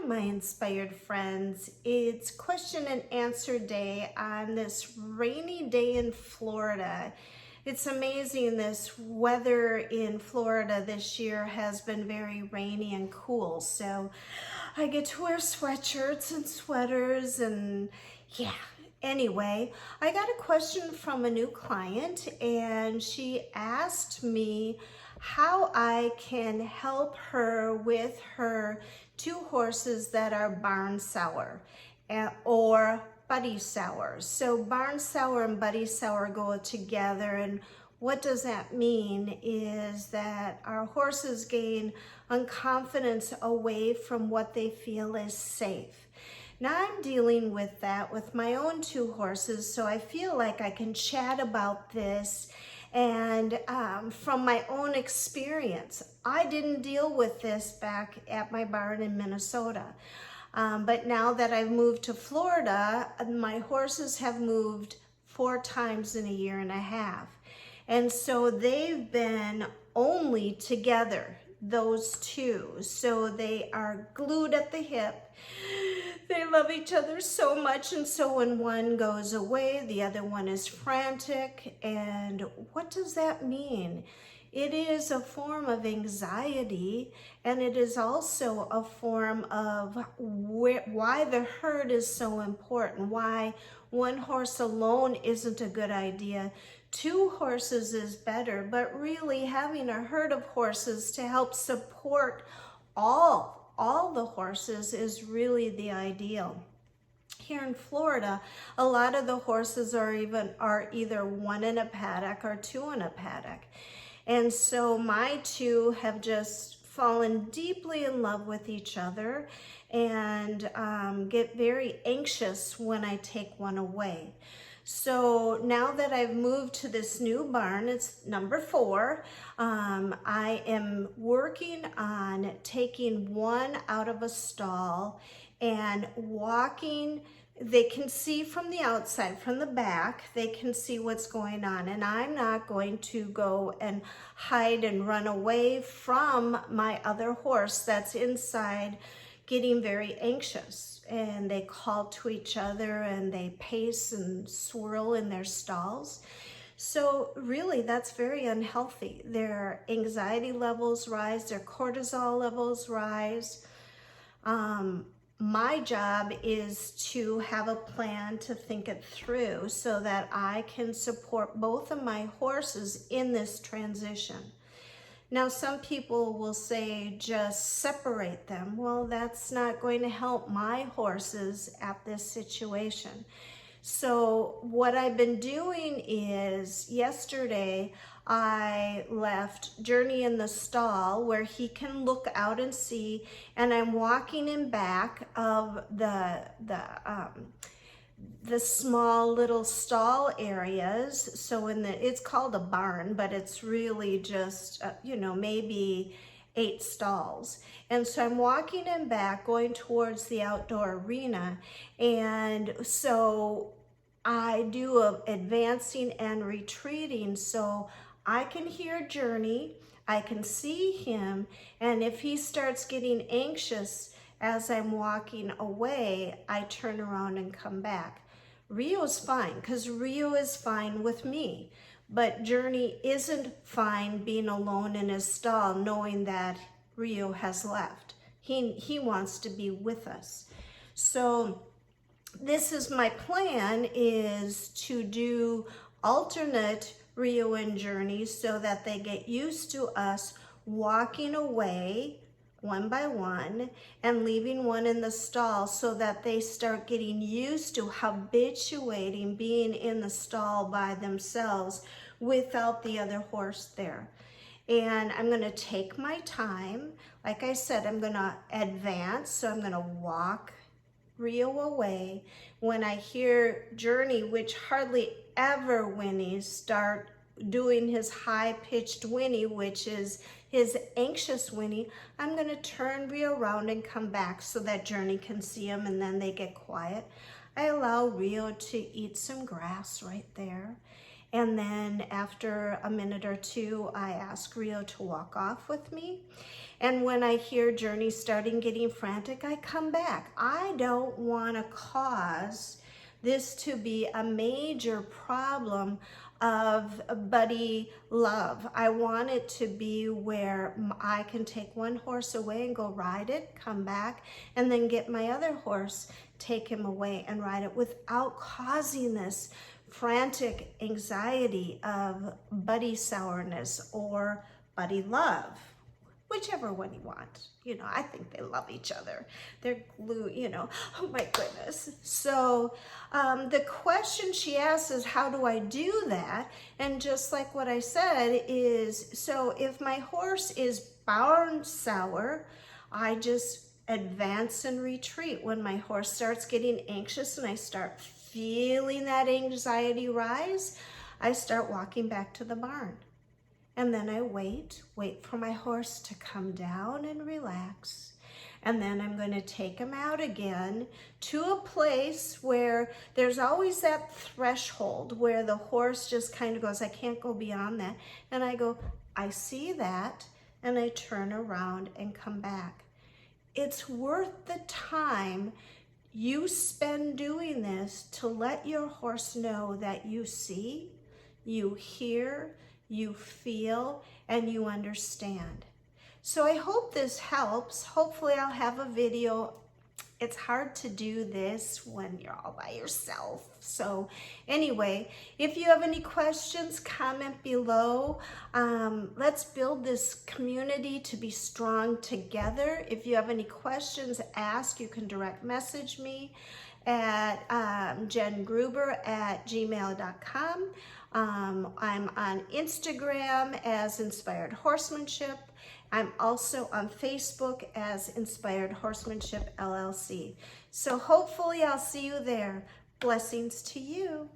my inspired friends. It's question and answer day on this rainy day in Florida. It's amazing, this weather in Florida this year has been very rainy and cool. So I get to wear sweatshirts and sweaters and yeah. Anyway, I got a question from a new client and she asked me how I can help her with her 2 horses that are barn sour or buddy sour. So barn sour and buddy sour go together, and what does that mean is that our horses gain confidence away from what they feel is safe. Now I'm dealing with that with my own 2 horses, so I feel like I can chat about this and from my own experience. I didn't deal with this back at my barn in Minnesota. But now that I've moved to Florida, my horses have moved 4 times in a year and a half. And so they've been only together, those 2. So they are glued at the hip. They love each other so much, and so when one goes away, the other one is frantic. And what does that mean? It is a form of anxiety, and it is also a form of why the herd is so important, why one horse alone isn't a good idea. 2 horses is better, but really having a herd of horses to help support all the horses is really the ideal. Here in Florida, a lot of the horses are either 1 in a paddock or 2 in a paddock. And so my 2 have just fallen deeply in love with each other and get very anxious when I take one away. So now that I've moved to this new barn, it's number 4, I am working on taking one out of a stall and walking. They can see from the outside, from the back, they can see what's going on. And I'm not going to go and hide and run away from my other horse that's inside getting very anxious. And they call to each other and they pace and swirl in their stalls. So really that's very unhealthy. Their anxiety levels rise, their cortisol levels rise. My job is to have a plan to think it through so that I can support both of my horses in this transition. Now, some people will say just separate them. Well, that's not going to help my horses at this situation. So what I've been doing is yesterday I left Journey in the stall where he can look out and see, and I'm walking him back of the small little stall areas. So it's called a barn, but it's really just, maybe 8 stalls. And so I'm walking him back, going towards the outdoor arena. And so I do advancing and retreating. So I can hear Journey, I can see him. And if he starts getting anxious as I'm walking away, I turn around and come back. Rio's fine, because Rio is fine with me, but Journey isn't fine being alone in his stall knowing that Rio has left. He wants to be with us. So this is my plan, is to do alternate Rio and Journey so that they get used to us walking away one by one and leaving one in the stall so that they start getting used to habituating being in the stall by themselves without the other horse there. And I'm going to take my time. Like I said, I'm going to advance, so I'm going to walk Rio away. When I hear Journey, which hardly ever whinnies, start doing his high-pitched whinny, which is his anxious whinny, I'm going to turn Rio around and come back so that Journey can see him, and then they get quiet. I allow Rio to eat some grass right there. And then after a minute or two, I ask Rio to walk off with me. And when I hear Journey starting getting frantic, I come back. I don't want to cause this to be a major problem of buddy love. I want it to be where I can take one horse away and go ride it, come back, and then get my other horse, take him away and ride it without causing this frantic anxiety of buddy sourness or buddy love. Whichever one you want. You know, I think they love each other. They're glue, you know, oh my goodness. So the question she asks is, how do I do that? And just like what I said is, so if my horse is bound sour, I just advance and retreat. When my horse starts getting anxious and I start feeling that anxiety rise, I start walking back to the barn. And then I wait for my horse to come down and relax. And then I'm going to take him out again to a place where there's always that threshold where the horse just kind of goes, I can't go beyond that. And I go, I see that, and I turn around and come back. It's worth the time you spend doing this to let your horse know that you see, you hear, you feel, and you understand. So I hope this helps. Hopefully I'll have a video. It's hard to do this when you're all by yourself. So anyway, if you have any questions, comment below. Let's build this community to be strong together. If you have any questions, ask. You can direct message me at jengruber@gmail.com. I'm on Instagram as Inspired Horsemanship. I'm also on Facebook as Inspired Horsemanship LLC. So hopefully I'll see you there. Blessings to you.